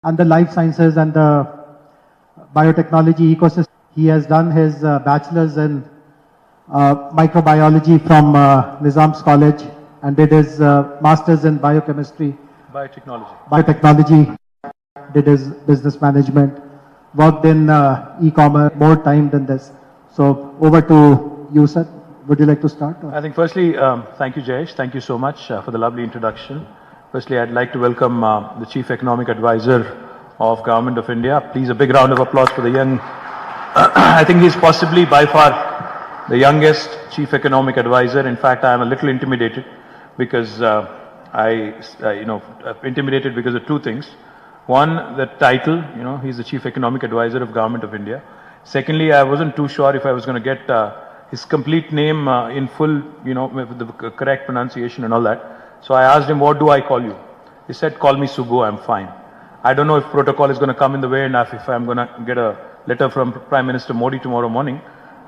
and the life sciences and the biotechnology ecosystem. He has done his bachelor's in microbiology from Nizam's College and did his master's in biochemistry. Biotechnology. Did his business management, worked in e-commerce, more time than this. So over to you, sir. Would you like to start? I think firstly, thank you, Jayesh. Thank you so much for the lovely introduction. Firstly, I'd like to welcome the Chief Economic Advisor of Government of India. Please, a big round of applause for the young. I think he's possibly by far the youngest Chief Economic Advisor. In fact, I am a little intimidated because intimidated because of two things. One, the title, he's the Chief Economic Advisor of Government of India. Secondly, I wasn't too sure if I was going to get his complete name in full, with the correct pronunciation and all that. So I asked him, what do I call you? He said, call me Subbu, I'm fine. I don't know if protocol is going to come in the way and if I'm going to get a letter from Prime Minister Modi tomorrow morning,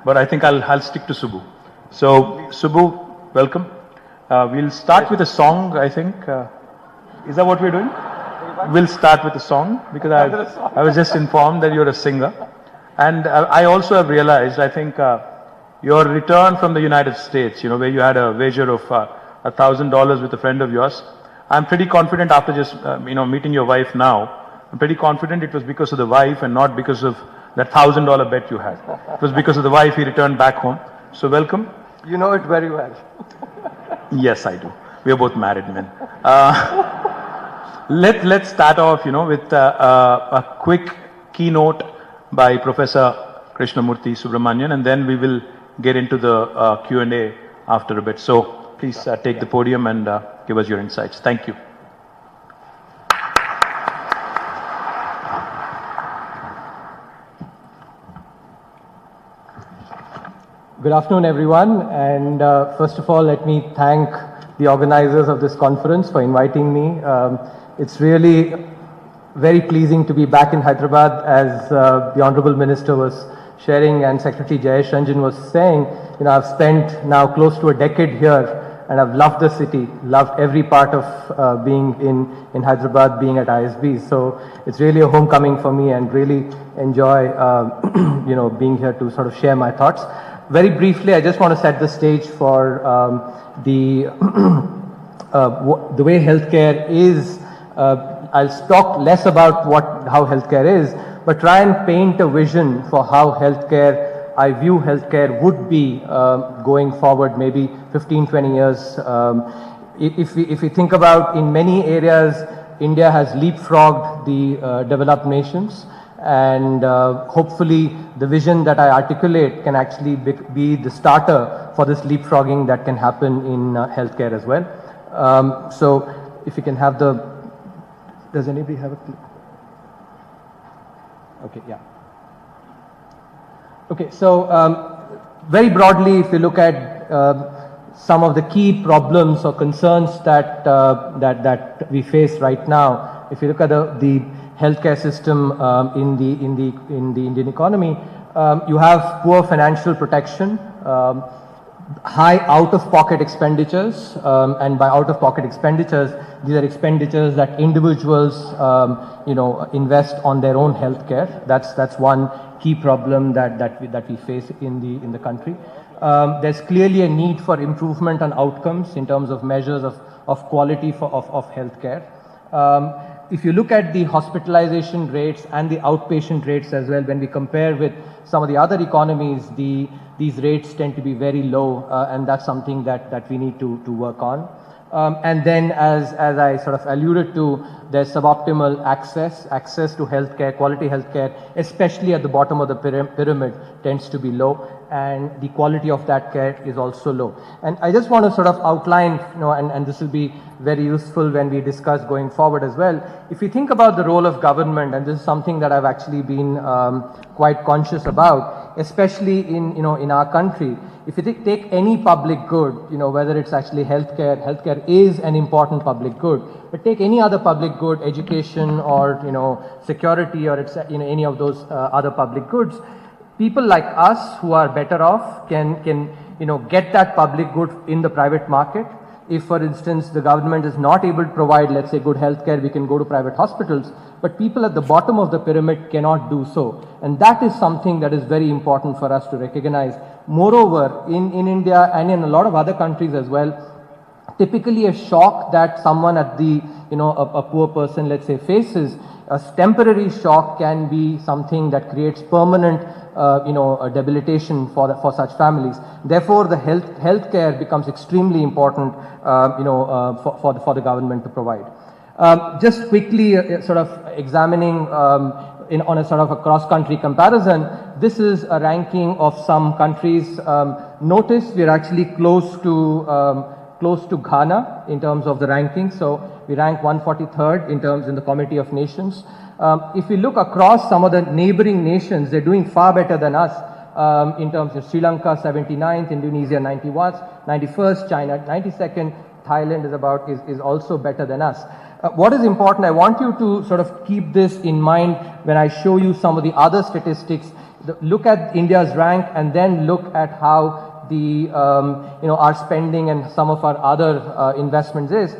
but I think I'll stick to Subbu. So Subbu, welcome. We'll start with a song, I think. Is that what we're doing? We'll start with a song because I was just informed that you're a singer. And I also have realized, I think, your return from the United States, where you had a wager of $1,000 with a friend of yours. I'm pretty confident after just, meeting your wife now, I'm pretty confident it was because of the wife and not because of that $1,000 bet you had. It was because of the wife he returned back home. So welcome. You know it very well. Yes, I do. We are both married men. Let's start off, with a quick keynote by Professor Krishnamurthy Subramanian, and then we will get into the Q&A after a bit. So please take the podium and give us your insights. Thank you. Good afternoon, everyone. And first of all, let me thank the organizers of this conference for inviting me. It's really very pleasing to be back in Hyderabad, as the Honorable Minister was sharing and Secretary Jayesh Ranjan was saying. I've spent now close to a decade here and I've loved the city, loved every part of being in Hyderabad, being at ISB. So it's really a homecoming for me and really enjoy, being here to sort of share my thoughts. Very briefly, I just want to set the stage for the way healthcare is. I'll talk less about how healthcare is, but try and paint a vision for how I view healthcare would be going forward, maybe 15, 20 years. If we think about, in many areas, India has leapfrogged the developed nations, and hopefully the vision that I articulate can actually be the starter for this leapfrogging that can happen in healthcare as well. So if you can have does anybody have a clip? Okay, yeah. Okay, so very broadly, if you look at some of the key problems or concerns that we face right now, if you look at the healthcare system in the Indian economy, you have poor financial protection, high out-of-pocket expenditures, and by out-of-pocket expenditures, these are expenditures that individuals, invest on their own healthcare. That's one key problem that we face in the country. There's clearly a need for improvement on outcomes in terms of measures of quality of healthcare. If you look at the hospitalization rates and the outpatient rates as well, when we compare with some of the other economies, these rates tend to be very low, and that's something that we need to work on. And then, as I sort of alluded to, there's suboptimal access to healthcare, quality healthcare, especially at the bottom of the pyramid, tends to be low, and the quality of that care is also low. And I just want to sort of outline, and this will be very useful when we discuss going forward as well. If you think about the role of government, and this is something that I've actually been quite conscious about, especially in our country. If you take any public good, whether it's actually healthcare is an important public good, but take any other public good, education or, security or any of those other public goods, people like us who are better off can get that public good in the private market. If, for instance, the government is not able to provide, let's say, good healthcare, we can go to private hospitals, but people at the bottom of the pyramid cannot do so. And that is something that is very important for us to recognize. Moreover, in India and in a lot of other countries as well, typically a shock that someone at the, a poor person, let's say, faces, a temporary shock can be something that creates permanent, a debilitation for such families. Therefore, the healthcare becomes extremely important, for the government to provide. Just quickly, sort of examining on a sort of a cross-country comparison, this is a ranking of some countries. Notice we are actually close to Ghana in terms of the ranking. So we rank 143rd in the Committee of Nations. If we look across some of the neighboring nations, they're doing far better than us in terms of Sri Lanka 79th, Indonesia 91st, China 92nd, Thailand is also better than us. What is important, I want you to sort of keep this in mind when I show you some of the other statistics. Look at India's rank and then look at how the our spending and some of our other investments is.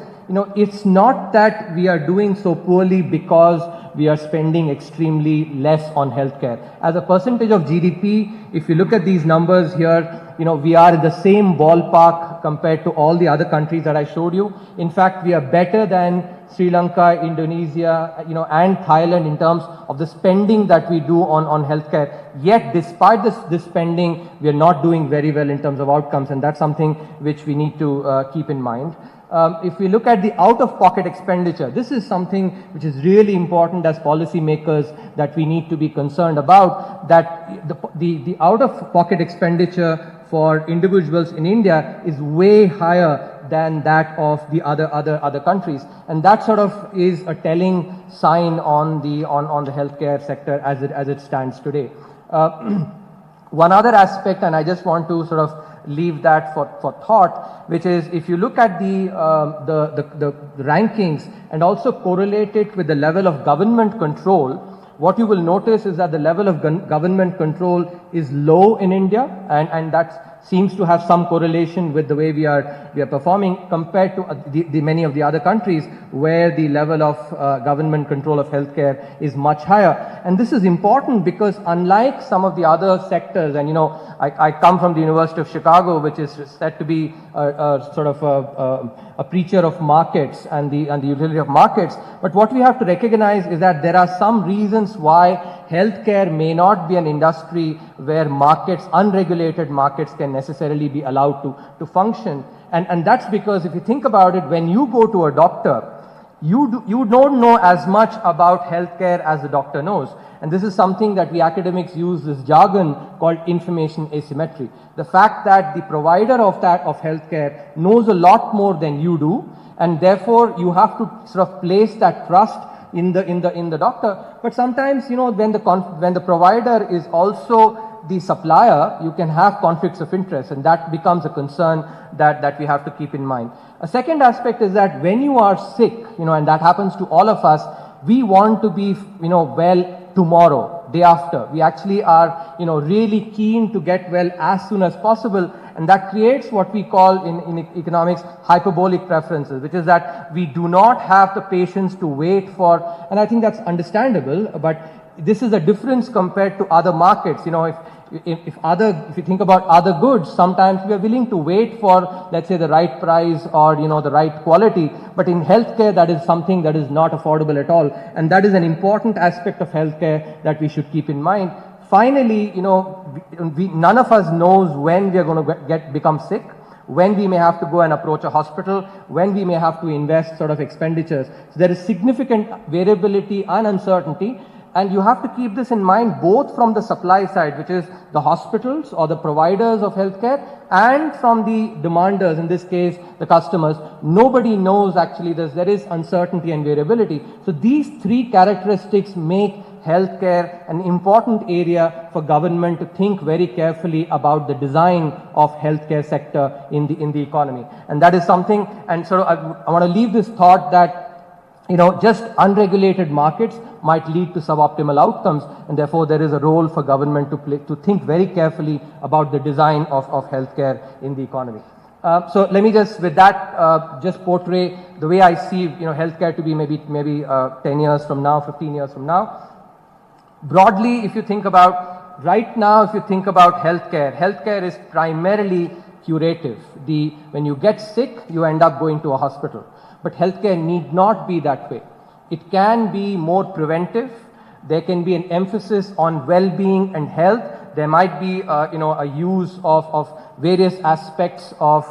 It's not that we are doing so poorly because we are spending extremely less on healthcare. As a percentage of GDP, if you look at these numbers here, we are in the same ballpark compared to all the other countries that I showed you. In fact, we are better than Sri Lanka, Indonesia, and Thailand in terms of the spending that we do on healthcare. Yet, despite this spending, we are not doing very well in terms of outcomes, and that's something which we need to keep in mind. If we look at the out-of-pocket expenditure, this is something which is really important as policymakers that we need to be concerned about, that the out-of-pocket expenditure for individuals in India is way higher than that of the other countries, and that sort of is a telling sign on the healthcare sector as it stands today. One other aspect, and I just want to sort of leave that for thought, which is if you look at the rankings and also correlate it with the level of government control, what you will notice is that the level of government control is low in India, and that seems to have some correlation with the way we are performing compared to the many of the other countries where the level of government control of healthcare is much higher. And this is important because unlike some of the other sectors, and I come from the University of Chicago, which is said to be a sort of a preacher of markets and the utility of markets, but what we have to recognize is that there are some reasons why healthcare may not be an industry where unregulated markets can necessarily be allowed to function. And that's because if you think about it, when you go to a doctor, you don't know as much about healthcare as the doctor knows. And this is something that we academics use this jargon called information asymmetry. The fact that the provider of healthcare knows a lot more than you do, and therefore you have to sort of place that trust in the doctor. But sometimes, when the provider is also the supplier, you can have conflicts of interest, and that becomes a concern that we have to keep in mind. A second aspect is that when you are sick, and that happens to all of us, we want to be, well tomorrow, day after. We actually are, really keen to get well as soon as possible. And that creates what we call in economics hyperbolic preferences, which is that we do not have the patience to wait for, and I think that's understandable, but this is a difference compared to other markets. If you think about other goods, sometimes we are willing to wait for, let's say, the right price or, the right quality. But in healthcare, that is something that is not affordable at all. And that is an important aspect of healthcare that we should keep in mind. Finally, none of us knows when we are going to become sick, when we may have to go and approach a hospital, when we may have to invest sort of expenditures. So there is significant variability and uncertainty. And you have to keep this in mind both from the supply side, which is the hospitals or the providers of healthcare, and from the demanders, in this case, the customers. Nobody knows actually there is uncertainty and variability. So these three characteristics make healthcare an important area for government to think very carefully about the design of healthcare sector in the economy. And that is something, and so I want to leave this thought that just unregulated markets might lead to suboptimal outcomes, and therefore there is a role for government to think very carefully about the design of healthcare in the economy. So let me just, with that, just portray the way I see, healthcare to be maybe 10 years from now, 15 years from now. Broadly, if you think about, right now, if you think about healthcare is primarily curative. When you get sick, you end up going to a hospital. But healthcare need not be that way. It can be more preventive. There can be an emphasis on well-being and health. There might be, a use of various aspects of,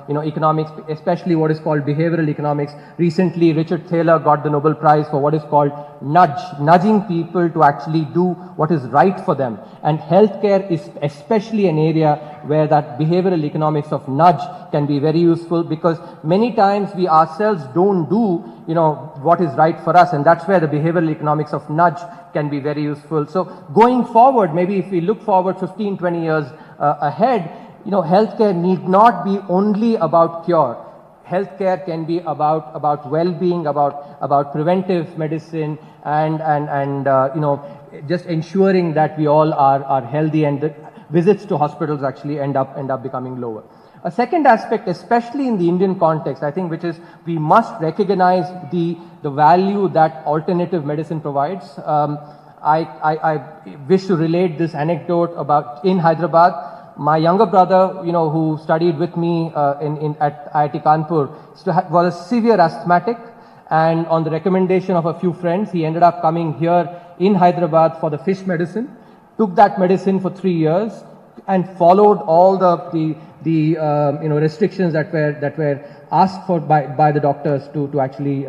economics, especially what is called behavioral economics. Recently, Richard Thaler got the Nobel Prize for what is called nudging people to actually do what is right for them. And healthcare is especially an area where that behavioral economics of nudge can be very useful, because many times we ourselves don't do, what is right for us, and that's where the behavioral economics of nudge can be very useful. So going forward, maybe if we look forward 15, 20 years ahead, healthcare need not be only about cure. Healthcare can be about well-being, about preventive medicine, and just ensuring that we all are healthy, and the visits to hospitals actually end up becoming lower. A second aspect, especially in the Indian context, I think, which is we must recognize the value that alternative medicine provides. I wish to relate this anecdote about in Hyderabad. My younger brother, who studied with me at IIT Kanpur, was a severe asthmatic, and on the recommendation of a few friends, he ended up coming here in Hyderabad for the fish medicine, took that medicine for 3 years, and followed all the restrictions that were asked for by the doctors to actually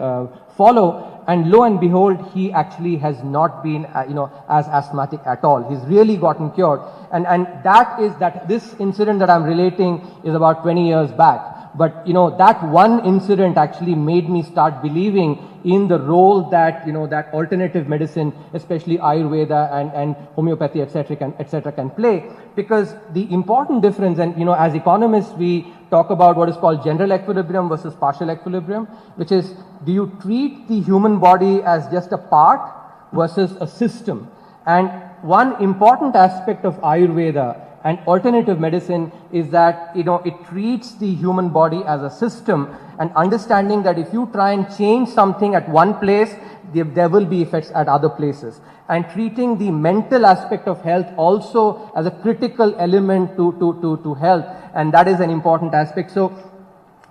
follow. And lo and behold, he actually has not been, as asthmatic at all. He's really gotten cured. And this incident that I'm relating is about 20 years back. But, that one incident actually made me start believing in the role that, that alternative medicine, especially Ayurveda and homeopathy, etc., can play. Because the important difference, and, as economists, we talk about what is called general equilibrium versus partial equilibrium, which is, do you treat the human body as just a part versus a system? And one important aspect of Ayurveda and alternative medicine is that, it treats the human body as a system, and understanding that if you try and change something at one place, there will be effects at other places. And treating the mental aspect of health also as a critical element to health, and that is an important aspect. So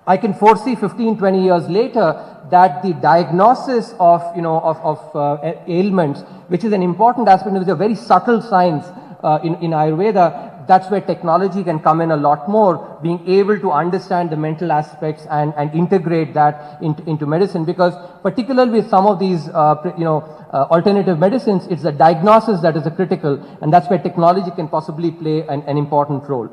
I can foresee 15, 20 years later that the diagnosis of, ailments, which is an important aspect, which is a very subtle science in Ayurveda, that's where technology can come in a lot more, being able to understand the mental aspects and integrate that into medicine. Because particularly with some of these, alternative medicines, it's the diagnosis that is a critical, and that's where technology can possibly play an important role.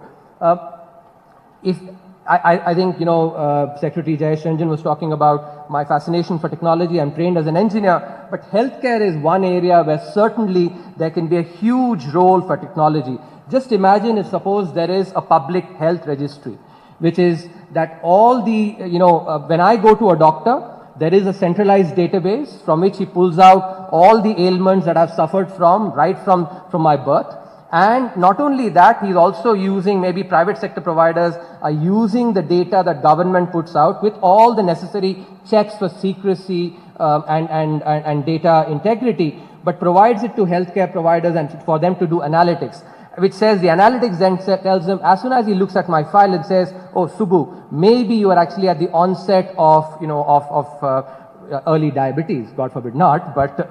I think, Secretary Jayesh Ranjan was talking about my fascination for technology. I'm trained as an engineer, but healthcare is one area where certainly there can be a huge role for technology. Just imagine if suppose there is a public health registry, which is that all the, when I go to a doctor, there is a centralized database from which he pulls out all the ailments that I've suffered from, right from my birth. And not only that, he's also using, maybe private sector providers are using the data that government puts out with all the necessary checks for secrecy and data integrity, but provides it to healthcare providers and for them to do analytics, which says the analytics then tells them, as soon as he looks at my file and says, oh, Subbu, maybe you are actually at the onset of, early diabetes, God forbid not, but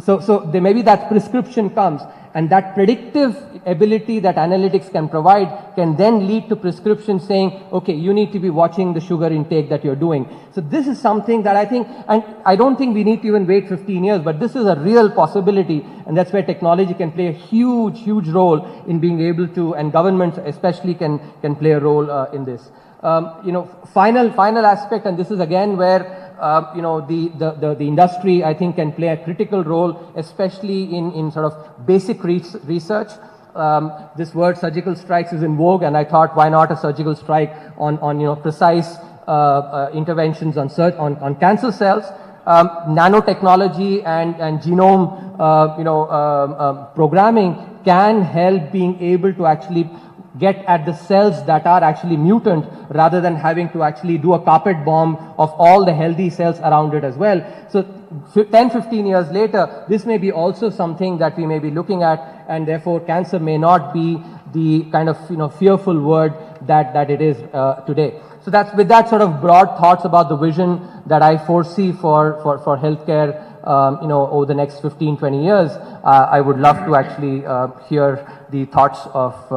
so there maybe that prescription comes, and that predictive ability that analytics can provide can then lead to prescription saying, okay, you need to be watching the sugar intake that you're doing. So this is something that I think, and I don't think we need to even wait 15 years, but this is a real possibility, and that's where technology can play a huge role in being able to, and governments especially can play a role in this. Final aspect, and this is again where the industry, I think, can play a critical role, especially in sort of basic research. This word surgical strikes is in vogue, and I thought, why not a surgical strike on precise interventions on cancer cells. Nanotechnology and genome programming can help being able to actually get at the cells that are actually mutant rather than having to actually do a carpet bomb of all the healthy cells around it as well. So 10, 15 years later, this may be also something that we may be looking at, and therefore cancer may not be the kind of fearful word that it is today. So that's with that sort of broad thoughts about the vision that I foresee for healthcare over the next 15, 20 years, I would love to actually hear the thoughts of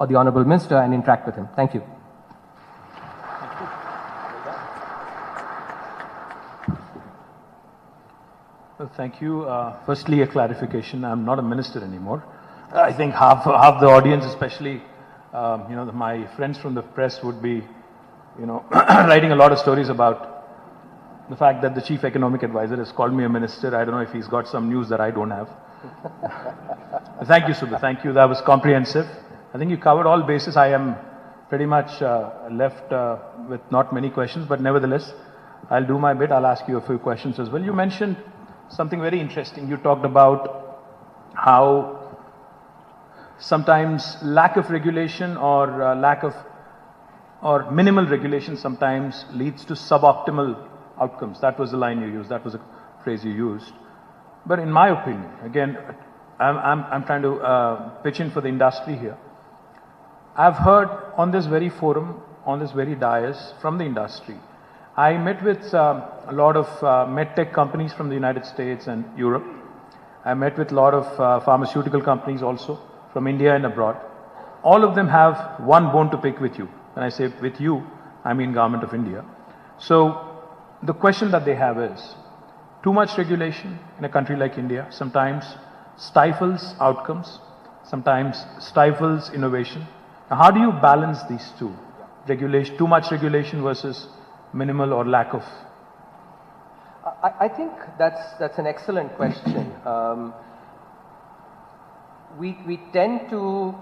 the Honorable Minister and interact with him. Thank you. Well, thank you. Firstly, a clarification. I'm not a minister anymore. I think half the audience, especially my friends from the press, would be writing a lot of stories about the fact that the chief economic advisor has called me a minister. I don't know if he's got some news that I don't have. Thank you, Subha. Thank you. That was comprehensive. I think you covered all bases. I am pretty much left with not many questions, but nevertheless, I'll do my bit. I'll ask you a few questions as well. You mentioned something very interesting. You talked about how sometimes lack of regulation or minimal regulation sometimes leads to suboptimal outcomes. That was the line you used. That was a phrase you used. But in my opinion, again, I'm trying to pitch in for the industry here. I've heard on this very forum, on this very dais from the industry. I met with a lot of medtech companies from the United States and Europe. I met with a lot of pharmaceutical companies also from India and abroad. All of them have one bone to pick with you. When I say with you, I mean Government of India. So the question that they have is, too much regulation in a country like India sometimes stifles outcomes, sometimes stifles innovation. Now, how do you balance these two? Regulation, too much regulation versus minimal or lack of? I think that's an excellent question. We tend to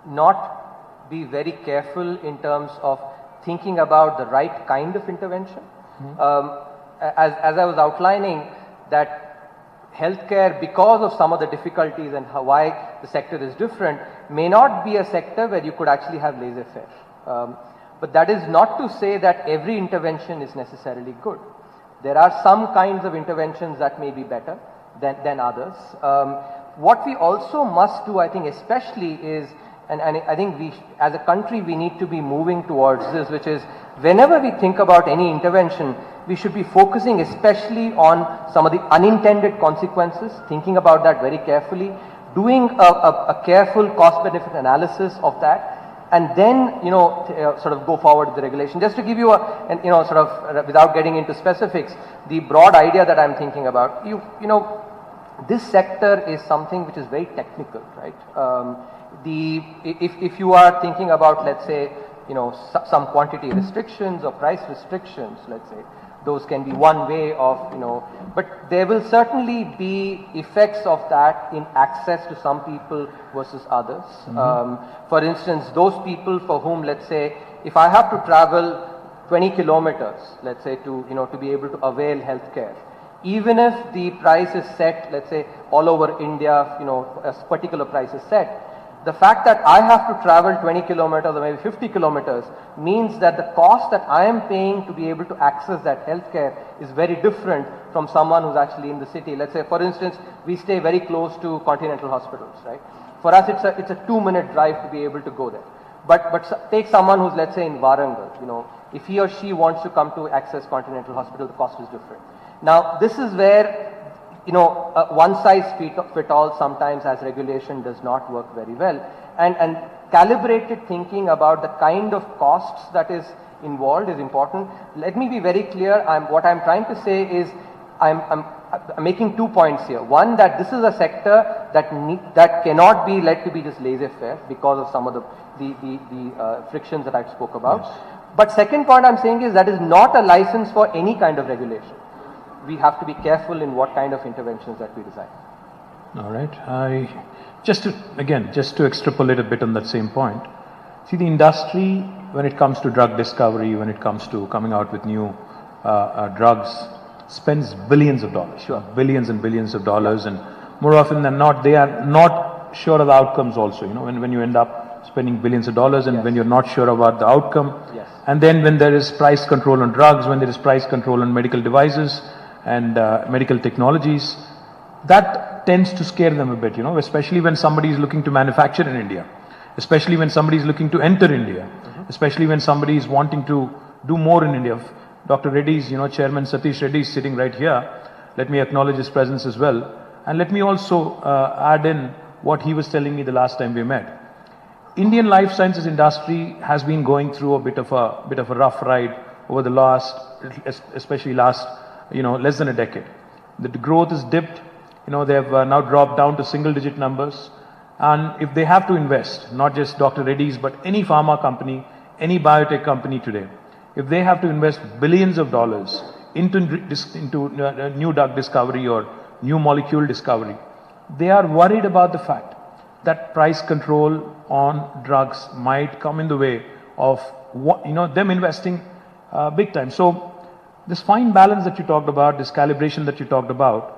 not be very careful in terms of thinking about the right kind of intervention. As I was outlining, that healthcare, because of some of the difficulties and why the sector is different, may not be a sector where you could actually have laissez-faire. But that is not to say that every intervention is necessarily good. There are some kinds of interventions that may be better than others. What we also must do, I think especially is, and I think we, as a country, we need to be moving towards this, which is whenever we think about any intervention, we should be focusing especially on some of the unintended consequences, thinking about that very carefully, doing a careful cost-benefit analysis of that, and then, sort of go forward with the regulation. Just to give you without getting into specifics, the broad idea that I'm thinking about, this sector is something which is very technical, right? If you are thinking about, let's say, some quantity restrictions or price restrictions, let's say, those can be one way of, but there will certainly be effects of that in access to some people versus others. For instance, those people for whom, let's say, if I have to travel 20 kilometers, let's say, to be able to avail healthcare, even if the price is set, let's say, all over India, a particular price is set, the fact that I have to travel 20 kilometers or maybe 50 kilometers means that the cost that I am paying to be able to access that healthcare is very different from someone who's actually in the city. Let's say, for instance, we stay very close to continental hospitals, right? For us, it's a 2-minute drive to be able to go there. But take someone who's, let's say, in Warangal, if he or she wants to come to access continental hospital, the cost is different. Now, this is where one size fit all sometimes as regulation does not work very well, and calibrated thinking about the kind of costs that is involved is important. Let me be very clear. What I'm trying to say is I'm making 2 points here. One, that this is a sector that cannot be led to be just laissez-faire because of some of the frictions that I spoke about. Yes. But second point I'm saying is that is not a license for any kind of regulation. We have to be careful in what kind of interventions that we design. All right. Just to extrapolate a bit on that same point, see, the industry, when it comes to drug discovery, when it comes to coming out with new drugs, spends billions of dollars, billions and billions of dollars, and more often than not, they are not sure of the outcomes also, when you end up spending billions of dollars and when you're not sure about the outcome. Yes. And then when there is price control on drugs, when there is price control on medical devices and medical technologies, that tends to scare them a bit, especially when somebody is looking to manufacture in India, especially when somebody is looking to enter India, especially when somebody is wanting to do more in India. Dr. Reddy's, Chairman Satish Reddy is sitting right here. Let me acknowledge his presence as well. And let me also add in what he was telling me the last time we met. Indian life sciences industry has been going through a bit of a rough ride over the last, especially last, less than a decade. The growth has dipped. They have now dropped down to single-digit numbers. And if they have to invest, not just Dr. Reddy's, but any pharma company, any biotech company today, if they have to invest billions of dollars into new drug discovery or new molecule discovery, they are worried about the fact that price control on drugs might come in the way of them investing big time. So this fine balance that you talked about, this calibration that you talked about,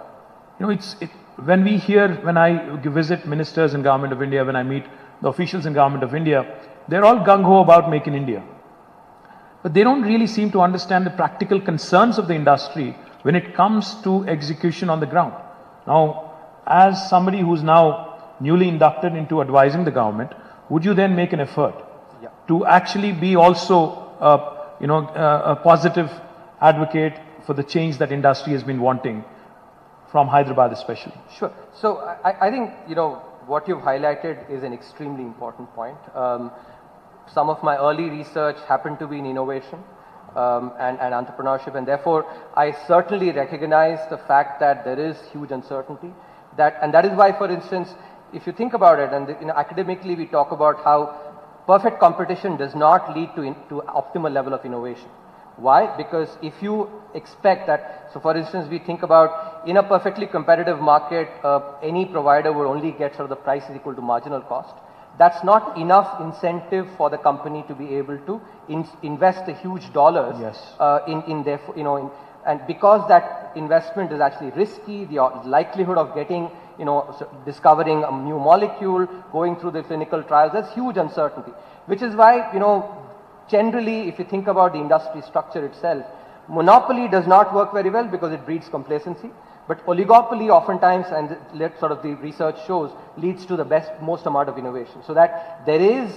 when I visit ministers in Government of India, when I meet the officials in Government of India, they're all gung-ho about Make in India. But they don't really seem to understand the practical concerns of the industry when it comes to execution on the ground. Now, as somebody who's now newly inducted into advising the government, would you then make an effort to actually be also a positive advocate for the change that industry has been wanting from Hyderabad especially? Sure. So I think, what you've highlighted is an extremely important point. Some of my early research happened to be in innovation and entrepreneurship, and therefore I certainly recognize the fact that there is huge uncertainty. And that is why, for instance, if you think about it, and academically we talk about how perfect competition does not lead to optimal level of innovation. Why? Because if you expect that, so for instance, we think about in a perfectly competitive market, any provider will only get sort of the price is equal to marginal cost. That's not enough incentive for the company to be able to invest a huge dollars in their, and because that investment is actually risky, the likelihood of getting, discovering a new molecule, going through the clinical trials, there's huge uncertainty. Which is why, generally, if you think about the industry structure itself, monopoly does not work very well because it breeds complacency. But oligopoly oftentimes, and sort of the research shows, leads to the most amount of innovation. So that there is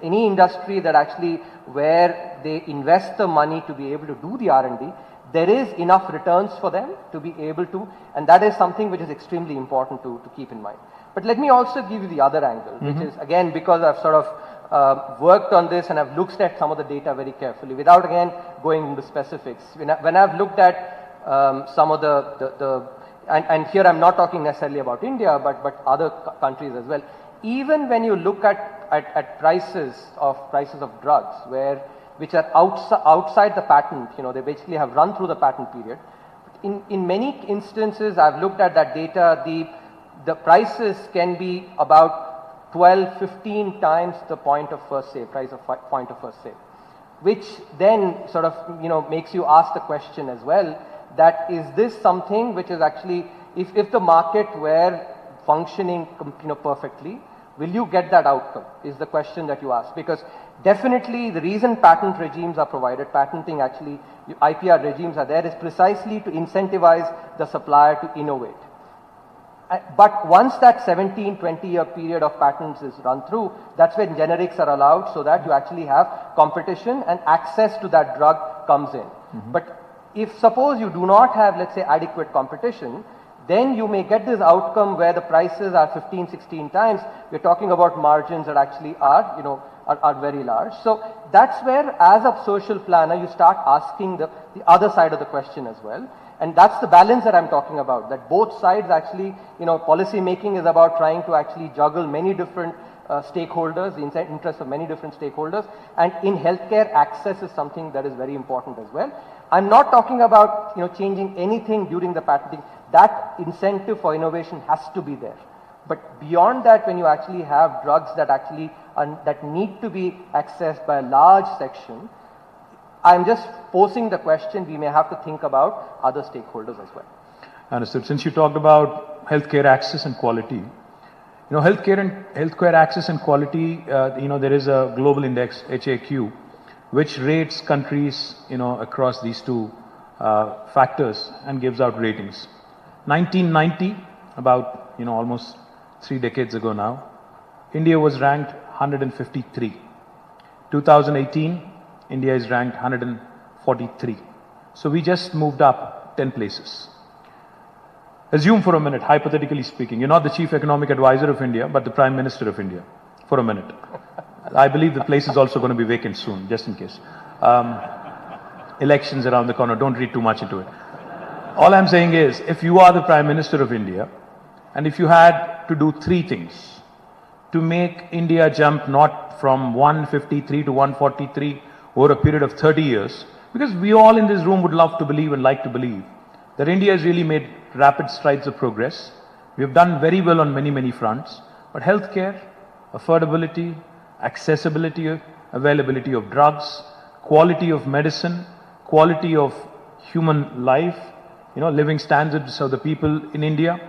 any industry that actually where they invest the money to be able to do the R&D, there is enough returns for them to be able to, and that is something which is extremely important to keep in mind. But let me also give you the other angle, which is again, because I've sort of worked on this and I've looked at some of the data very carefully without again going into specifics. When I've looked at some of and here I'm not talking necessarily about India, but other countries as well. Even when you look at prices of drugs, which are outside the patent, they basically have run through the patent period. In many instances, I've looked at that data. The prices can be about 12, 15 times the point of first sale, price of point of first sale, which then sort of makes you ask the question as well. That is this something which is actually, if the market were functioning perfectly, will you get that outcome is the question that you ask. Because definitely the reason patent regimes are provided, patenting actually, IPR regimes are there is precisely to incentivize the supplier to innovate. But once that 17, 20-year period of patents is run through, that's when generics are allowed so that you actually have competition and access to that drug comes in. But if suppose you do not have, let's say, adequate competition, then you may get this outcome where the prices are 15, 16 times. We're talking about margins that actually are very large. So that's where, as a social planner, you start asking the other side of the question as well. And that's the balance that I'm talking about, that both sides actually, policy making is about trying to actually juggle many different stakeholders, the interests of many different stakeholders. And in healthcare, access is something that is very important as well. I'm not talking about, changing anything during the patenting. That incentive for innovation has to be there. But beyond that, when you actually have drugs that actually that need to be accessed by a large section, I'm just posing the question, we may have to think about other stakeholders as well. Understood. Since you talked about healthcare access and quality, healthcare access and quality, there is a global index, HAQ, which rates countries, across these two factors and gives out ratings. 1990, about, almost 3 decades ago now, India was ranked 153. 2018, India is ranked 143. So we just moved up 10 places. Assume for a minute, hypothetically speaking, you're not the chief economic advisor of India, but the Prime Minister of India, for a minute. I believe the place is also going to be vacant soon, just in case. Elections around the corner, don't read too much into it. All I'm saying is, if you are the Prime Minister of India, and if you had to do 3 things to make India jump not from 153 to 143 over a period of 30 years, because we all in this room would love to believe and like to believe that India has really made rapid strides of progress. We have done very well on many, many fronts, but healthcare, affordability, accessibility, availability of drugs, quality of medicine, quality of human life, living standards of the people in India.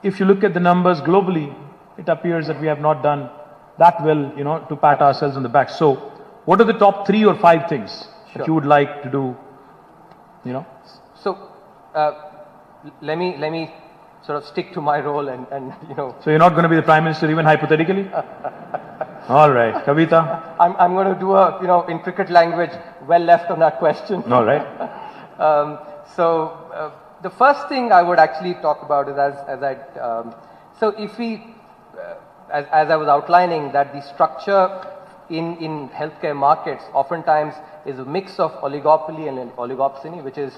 If you look at the numbers globally, it appears that we have not done that well, to pat ourselves on the back. So, what are the top 3 or 5 things that you would like to do, So, let me sort of stick to my role and So you're not going to be the Prime Minister even hypothetically? All right. Kavita? I'm going to do a, in cricket language, well left on that question. All right. The first thing I would actually talk about is so if we, as I was outlining, that the structure in healthcare markets oftentimes is a mix of oligopoly and oligopsony, which is,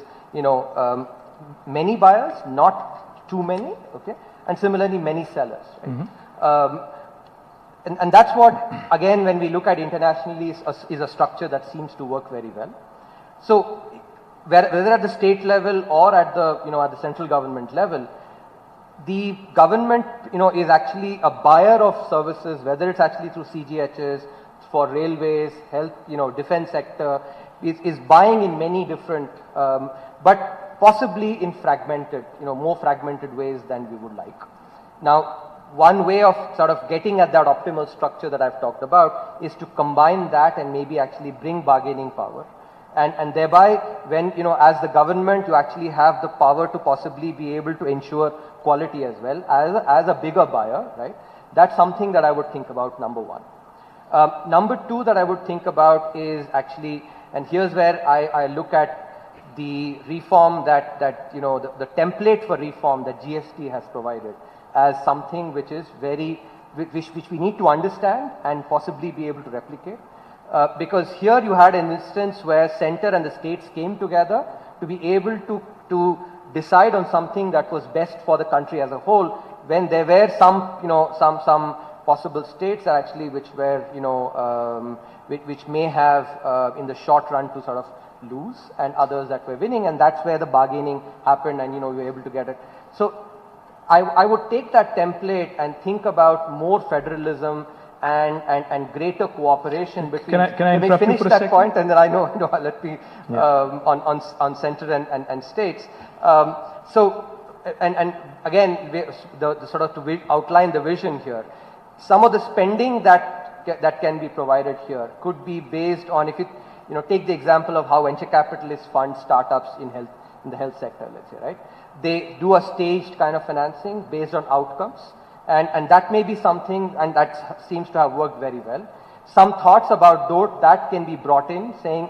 many buyers, not too many, okay, and similarly many sellers. Right? And that's what, again, when we look at internationally, is a structure that seems to work very well. So, whether at the state level or at the, at the central government level, the government, is actually a buyer of services, whether it's actually through CGHs, for railways, health, defense sector, is buying in many different, but possibly in fragmented, more fragmented ways than we would like. Now, one way of sort of getting at that optimal structure that I've talked about is to combine that and maybe actually bring bargaining power. And thereby, when, as the government, you actually have the power to possibly be able to ensure quality as well, as a bigger buyer, right? That's something that I would think about, number one. Number two that I would think about is actually, and here's where I look at the reform that the template for reform that GST has provided as something which is which we need to understand and possibly be able to replicate. Because here you had an instance where center and the states came together to be able to decide on something that was best for the country as a whole, when there were some possible states actually which were, which may have in the short run to sort of lose, and others that were winning, and that's where the bargaining happened, and we were able to get it. So I would take that template and think about more federalism and greater cooperation between. Can I interrupt you for a second? Finish that point, and then I know let me on center and states. And again, the sort of to outline the vision here. Some of the spending that can be provided here could be based on, if you take the example of how venture capitalists fund startups in the health sector, let's say, right? They do a staged kind of financing based on outcomes, and that may be something, and that seems to have worked very well. Some thoughts about that can be brought in, saying,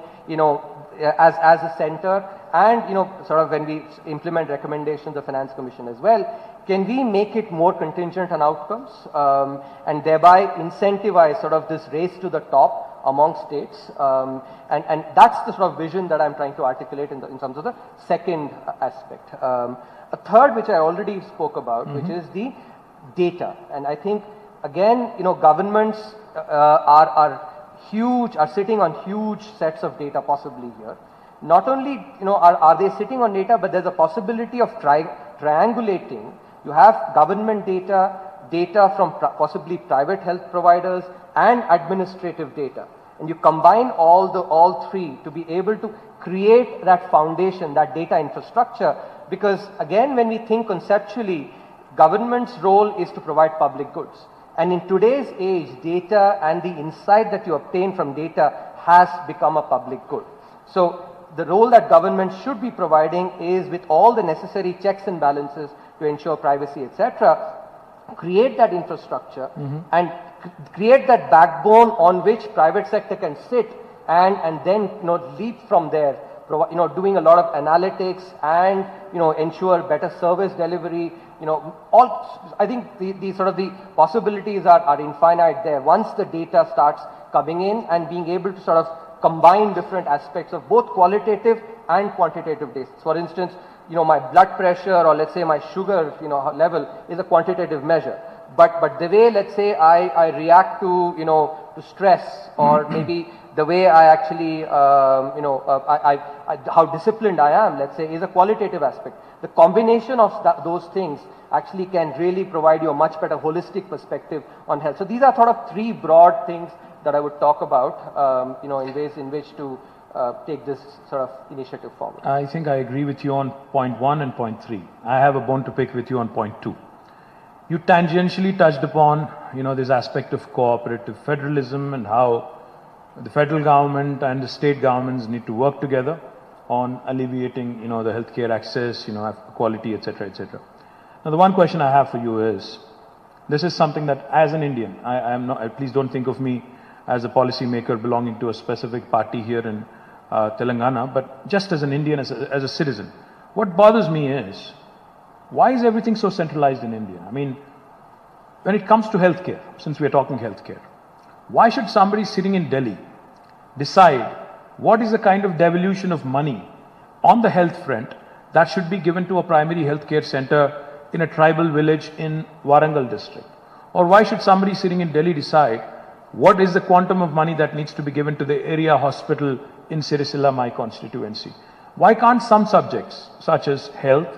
as a center, and sort of when we implement recommendations of the Finance Commission as well, can we make it more contingent on outcomes, and thereby incentivize sort of this race to the top among states, and that's the sort of vision that I'm trying to articulate in terms of the second aspect. A third, which I already spoke about, which is the data, and I think again, governments are sitting on huge sets of data possibly here. Not only are they sitting on data, but there's a possibility of triangulating. You have government data from possibly private health providers, and administrative data, and you combine all three to be able to create that foundation, that data infrastructure. Because again, when we think conceptually, government's role is to provide public goods. And in today's age, data and the insight that you obtain from data has become a public good. So the role that government should be providing is, with all the necessary checks and balances to ensure privacy, etc., create that infrastructure and create that backbone on which private sector can sit and then leap from there, doing a lot of analytics and ensure better service delivery. I think the sort of the possibilities are infinite there. Once the data starts coming in and being able to sort of combine different aspects of both qualitative and quantitative data. For instance, my blood pressure, or let's say my sugar, level is a quantitative measure. But the way, let's say, I react to, to stress, or maybe the way I actually, how disciplined I am, let's say, is a qualitative aspect. The combination of those things actually can really provide you a much better holistic perspective on health. So these are sort of three broad things that I would talk about, in ways in which to take this sort of initiative forward. I think I agree with you on point 1 and point 3. I have a bone to pick with you on point 2. You tangentially touched upon, this aspect of cooperative federalism and how the federal government and the state governments need to work together on alleviating, the healthcare access, quality, etc., etc. Now, the one question I have for you is, this is something that, as an Indian, I am not. Please don't think of me as a policy maker belonging to a specific party here in Telangana, but just as an Indian, as a citizen, what bothers me is, why is everything so centralized in India? I mean, when it comes to healthcare, since we are talking healthcare, why should somebody sitting in Delhi decide what is the kind of devolution of money on the health front that should be given to a primary healthcare center in a tribal village in Warangal district? Or why should somebody sitting in Delhi decide what is the quantum of money that needs to be given to the area hospital in Sirisila, my constituency? Why can't some subjects, such as health,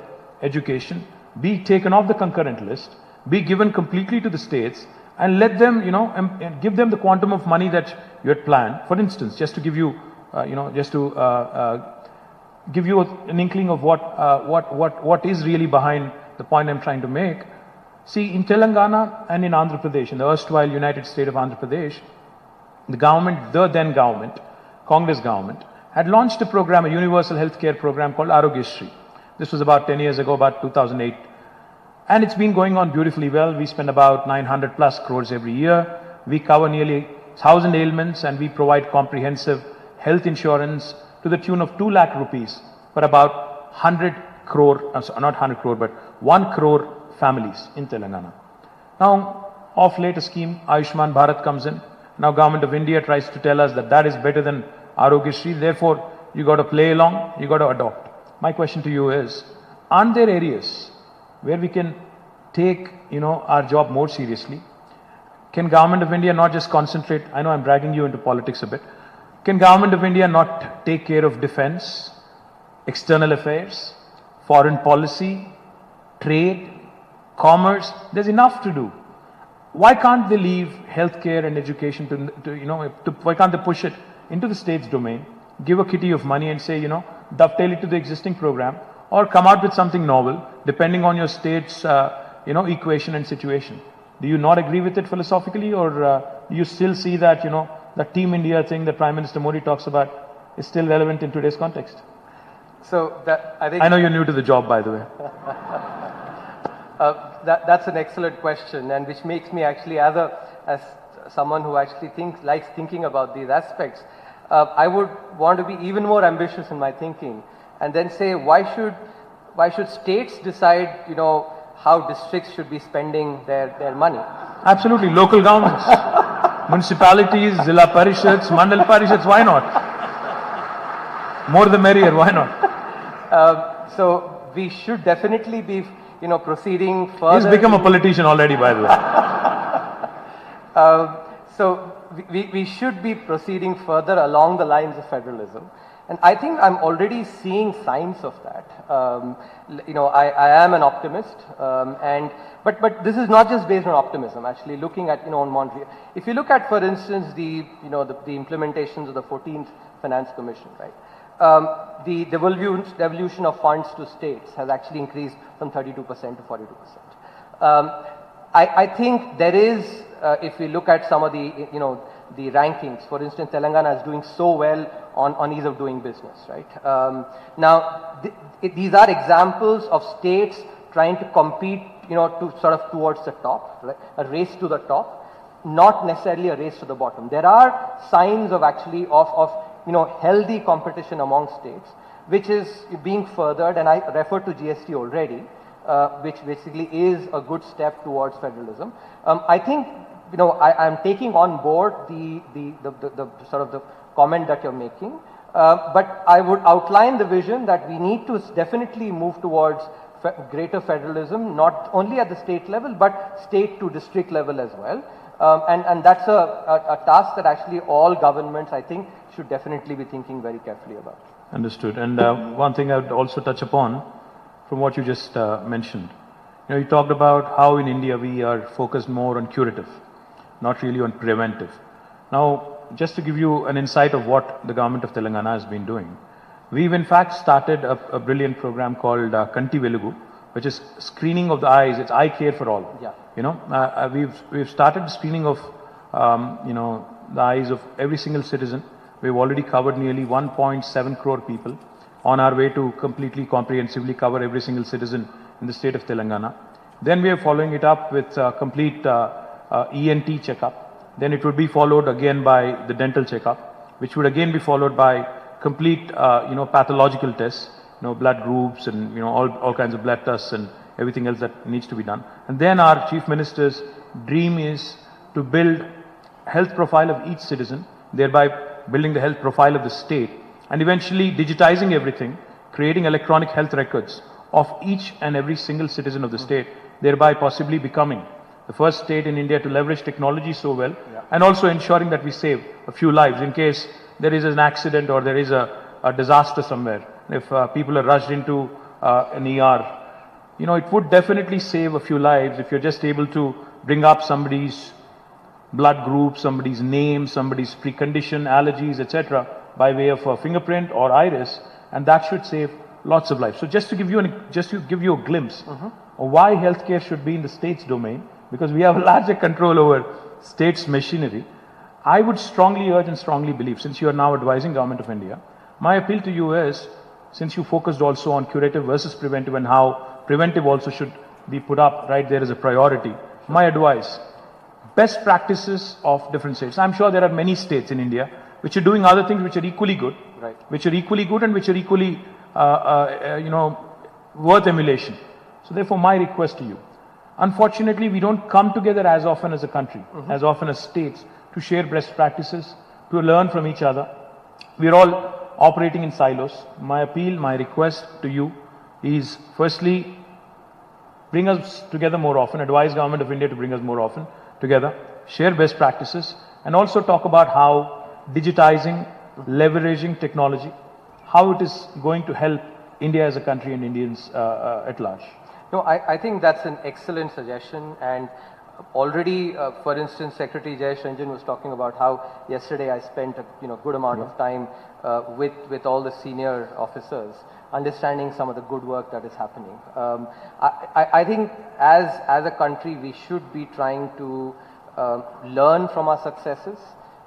education, be taken off the concurrent list, be given completely to the states, and let them, and give them the quantum of money that you had planned? For instance, just to give you, give you an inkling of what is really behind the point I'm trying to make. See, in Telangana and in Andhra Pradesh, in the erstwhile United State of Andhra Pradesh, the then government, Congress government, had launched a program, a universal healthcare program called Arogyashri. This was about 10 years ago, about 2008. And it's been going on beautifully well. We spend about 900 plus crores every year. We cover nearly 1,000 ailments, and we provide comprehensive health insurance to the tune of 2 lakh rupees for about 100 crore, not 100 crore, but 1 crore families in Telangana. Now, of late, a scheme, Ayushman Bharat, comes in. Now, Government of India tries to tell us that is better than Arogyashri. Therefore, you got to play along, you got to adopt. My question to you is, aren't there areas where we can take, our job more seriously? Can Government of India not just concentrate? I know I'm dragging you into politics a bit. Can Government of India not take care of defense, external affairs, foreign policy, trade, commerce? There's enough to do. Why can't they leave healthcare and education why can't they push it into the state's domain, give a kitty of money and say, dovetail it to the existing program, or come out with something novel, depending on your state's, equation and situation? Do you not agree with it philosophically, or do you still see that, the Team India thing that Prime Minister Modi talks about is still relevant in today's context? So that, I think, I know you're new to the job, by the way. That's an excellent question, and which makes me actually, as someone who actually likes thinking about these aspects, I would want to be even more ambitious in my thinking, and then say, why should states decide, how districts should be spending their money? Absolutely, local governments, municipalities, Zilla Parishads, Mandal Parishads, why not? More the merrier, why not? So we should definitely be, proceeding further. He's become a politician already, by the way. So we should be proceeding further along the lines of federalism. And I think I'm already seeing signs of that. I am an optimist, but this is not just based on optimism. Actually, looking at on Montreal, if you look at, for instance, the implementations of the 14th Finance Commission, right? The devolution of funds to states has actually increased from 32% to 42%. I think there is, if we look at some of the, the rankings, for instance, Telangana is doing so well on ease of doing business, right? Now, these are examples of states trying to compete, to sort of towards the top, right? A race to the top, not necessarily a race to the bottom. There are signs of actually of healthy competition among states, which is being furthered, and I referred to GST already, which basically is a good step towards federalism. I think, I'm taking on board the sort of the comment that you're making, but I would outline the vision that we need to definitely move towards greater federalism, not only at the state level, but state to district level as well. And that's a task that actually all governments, I think, should definitely be thinking very carefully about. Understood. And one thing I would also touch upon from what you just mentioned. You talked about how in India we are focused more on curative, not really on preventive. Now, just to give you an insight of what the government of Telangana has been doing, we've in fact started a brilliant program called Kanti Velugu, which is screening of the eyes. It's eye care for all. Yeah. We've started screening of the eyes of every single citizen. We've already covered nearly 1.7 crore people on our way to completely comprehensively cover every single citizen in the state of Telangana. Then we are following it up with complete ENT checkup. Then it would be followed again by the dental checkup, which would again be followed by complete pathological tests, blood groups and all kinds of blood tests and everything else that needs to be done. And then our Chief Minister's dream is to build health profile of each citizen, thereby building the health profile of the state, and eventually digitizing everything, creating electronic health records of each and every single citizen of the state, thereby possibly becoming the first state in India to leverage technology so well, and also ensuring that we save a few lives in case there is an accident or there is a disaster somewhere. If people are rushed into an ER, it would definitely save a few lives if you're just able to bring up somebody's blood group, somebody's name, somebody's precondition, allergies, etc., by way of a fingerprint or iris, and that should save lots of lives. So just to give you a glimpse of why healthcare should be in the state's domain, because we have a larger control over state's machinery, I would strongly urge and strongly believe, since you are now advising Government of India, my appeal to you is, since you focused also on curative versus preventive and how preventive also should be put up right there as a priority, my advice, best practices of different states. I'm sure there are many states in India which are doing other things which are equally good, which are equally good and which are equally, worth emulation. So therefore, my request to you, unfortunately, we don't come together as often as a country, as often as states, to share best practices, to learn from each other. We're all operating in silos. My appeal, my request to you is, firstly, bring us together more often, advise Government of India to bring us more often together, share best practices, and also talk about how digitizing, leveraging technology, how it is going to help India as a country and Indians at large. No, I think that's an excellent suggestion, and already, for instance, Secretary Jayesh Ranjan was talking about how yesterday I spent a good amount of time with all the senior officers, understanding some of the good work that is happening. I think as a country, we should be trying to learn from our successes,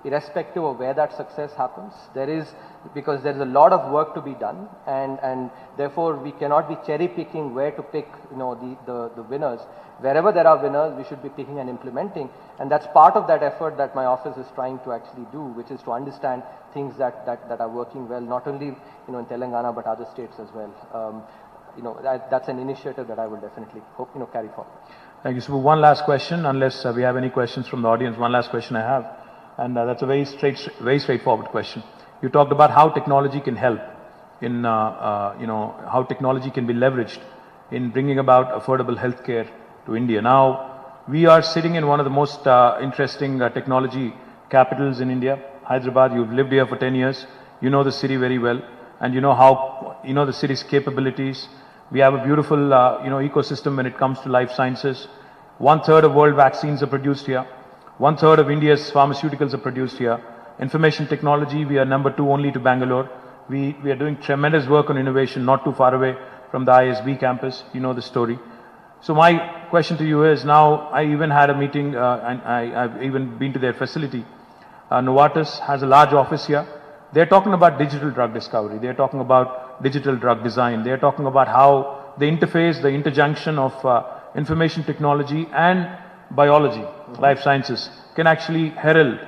irrespective of where that success happens. Because there is a lot of work to be done, and therefore we cannot be cherry picking where to pick the winners. Wherever there are winners, we should be picking and implementing, and that's part of that effort that my office is trying to actually do, which is to understand things that are working well, not only in Telangana but other states as well. That's an initiative that I will definitely hope carry forward. Thank you. So one last question, unless we have any questions from the audience. One last question I have, and that's a very straightforward question. You talked about how technology can help in, how technology can be leveraged in bringing about affordable healthcare to India. Now, we are sitting in one of the most interesting technology capitals in India, Hyderabad. You've lived here for 10 years. You know the city very well, and you know how, the city's capabilities. We have a beautiful, ecosystem when it comes to life sciences. 1/3 of world vaccines are produced here. 1/3 of India's pharmaceuticals are produced here. Information technology, we are number 2 only to Bangalore. We are doing tremendous work on innovation, not too far away from the ISB campus. You know the story. So my question to you is, now I even had a meeting and I've even been to their facility. Novartis has a large office here. They're talking about digital drug discovery. They're talking about digital drug design. They're talking about how the interface, the interjunction of information technology and biology, life sciences, can actually herald,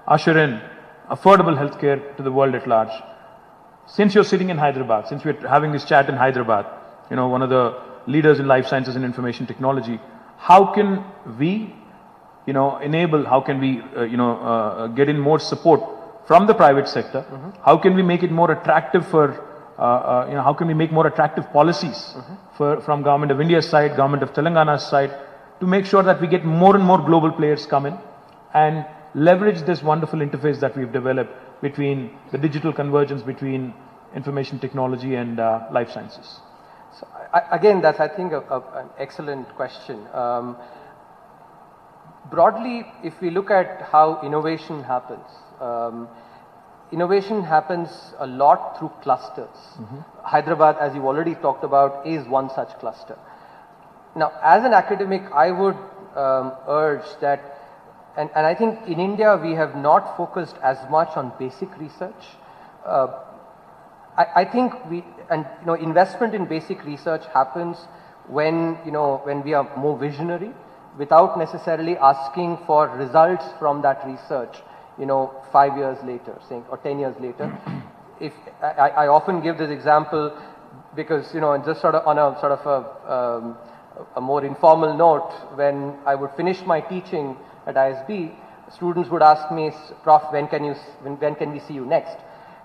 usher in affordable healthcare to the world at large. Since you're sitting in Hyderabad, since we're having this chat in Hyderabad, you know, one of the leaders in life sciences and information technology, how can we, you know, enable, how can we, get in more support from the private sector? How can we make it more attractive for, how can we make more attractive policies from Government of India's side, Government of Telangana's side, to make sure that we get more and more global players come in and leverage this wonderful interface that we've developed between the digital convergence between information technology and life sciences? So again, that's, I think, an excellent question. Broadly, if we look at how innovation happens a lot through clusters. Hyderabad, as you already talked about, is one such cluster. Now, as an academic, I would urge that, and I think in India we have not focused as much on basic research. I think investment in basic research happens when we are more visionary, without necessarily asking for results from that research, 5 years later, or 10 years later. If I often give this example because, just sort of on a more informal note, when I would finish my teaching at ISB, students would ask me, Prof, when can we see you next?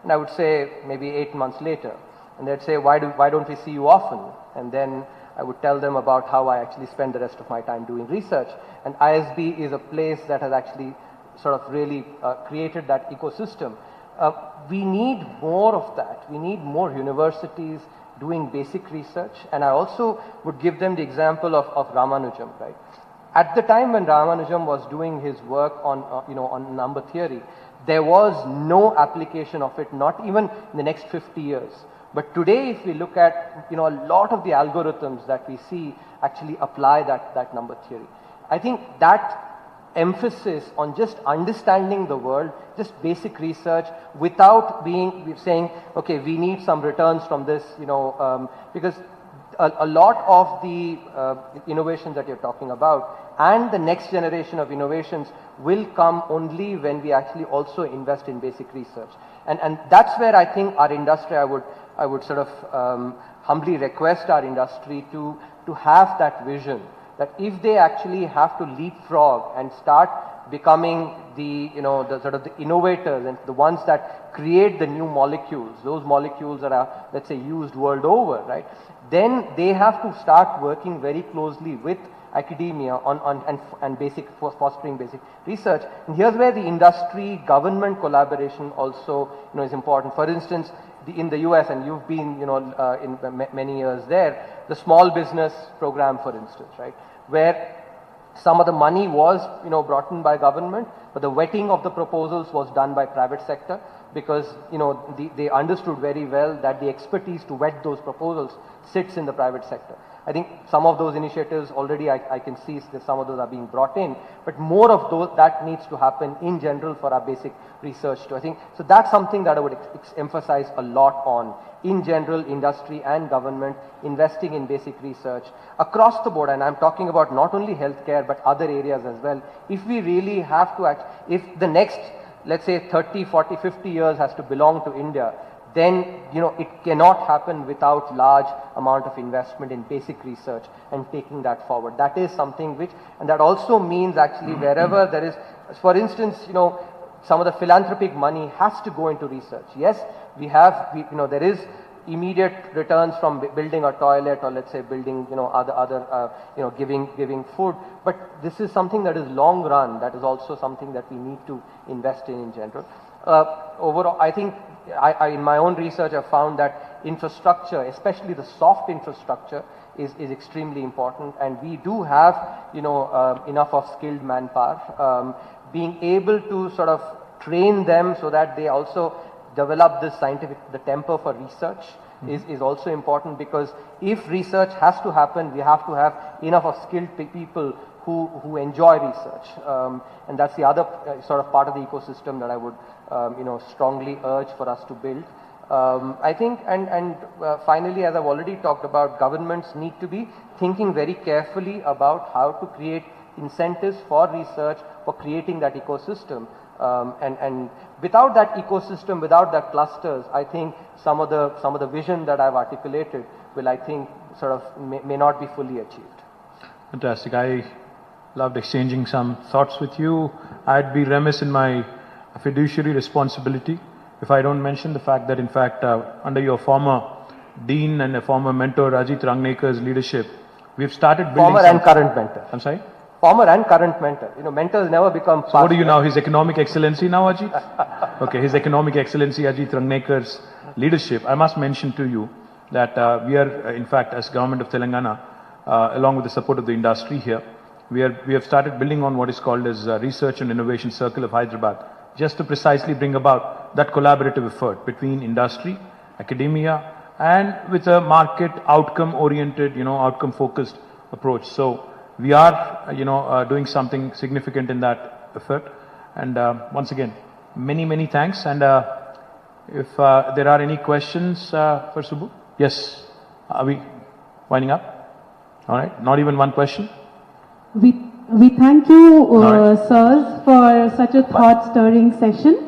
And I would say maybe 8 months later. And they'd say, why don't we see you often? And then I would tell them about how I actually spend the rest of my time doing research. And ISB is a place that has actually sort of really created that ecosystem. We need more of that. We need more universities doing basic research. And I also would give them the example of Ramanujam, right? At the time when Ramanujam was doing his work on number theory, there was no application of it, not even in the next 50 years. But today, if we look at, a lot of the algorithms that we see actually apply that number theory. I think that emphasis on just understanding the world, just basic research, without saying, okay, we need some returns from this, because a lot of the innovations that you're talking about and the next generation of innovations will come only when we actually also invest in basic research. And that's where I think our industry, I would sort of humbly request our industry to have that vision, that if they actually have to leapfrog and start becoming the sort of the innovators and the ones that create the new molecules, those molecules that are, let's say, used world over, right? Then they have to start working very closely with academia and fostering basic research. And here's where the industry government collaboration also is important. For instance, in the US, and you've been in many years there, the small business program, for instance, right, where some of the money was brought in by government, but the vetting of the proposals was done by private sector, because they understood very well that the expertise to vet those proposals sits in the private sector. I think some of those initiatives already I can see that some of those are being brought in, but more of those that needs to happen in general for our basic research too. I think so that's something that I would emphasize a lot on. In general, industry and government investing in basic research across the board, and I'm talking about not only healthcare but other areas as well. If we really have to if the next, let's say, 30, 40, 50 years has to belong to India, then it cannot happen without large amount of investment in basic research and taking that forward. That is something which, and that also means actually wherever there is, for instance, some of the philanthropic money has to go into research. Yes, there is immediate returns from building a toilet, or let's say building other giving food, but this is something that is long run. That is also something that we need to invest in general. Overall, I think I in my own research have found that infrastructure, especially the soft infrastructure, is extremely important, and we do have enough of skilled manpower. Being able to sort of train them so that they also develop the temper for research is also important, because if research has to happen, we have to have enough of skilled people who enjoy research. And that's the other sort of part of the ecosystem that I would strongly urge for us to build. I think, and finally, as I've already talked about, governments need to be thinking very carefully about how to create incentives for research, for creating that ecosystem. And without that ecosystem, without that clusters, I think some of the vision that I've articulated will, I think, sort of may not be fully achieved. Fantastic. I loved exchanging some thoughts with you. I'd be remiss in my fiduciary responsibility if I don't mention the fact that, in fact, under your former dean and a former mentor, Ajit Rangnekar's leadership, we've started building... Former and current mentor. I'm sorry? Former and current mentor. Mentors never become past. So what are you now, His Economic Excellency now, Ajit? Okay, His Economic Excellency Ajit Rangnekar's leadership. I must mention to you that we are, in fact, as Government of Telangana, along with the support of the industry here, we have started building on what is called as Research and Innovation Circle of Hyderabad, just to precisely bring about that collaborative effort between industry, academia, and with a market outcome-oriented, outcome-focused approach. So we are, doing something significant in that effort. And once again, many, many thanks. And if there are any questions for Subbu? Yes. Are we winding up? All right. Not even one question? We thank you, sirs, for such a thought-stirring session.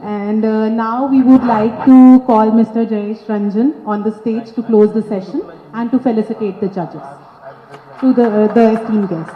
And now we would like to call Mr. Jayesh Ranjan on the stage to close the session and to felicitate the judges, to the esteemed guests.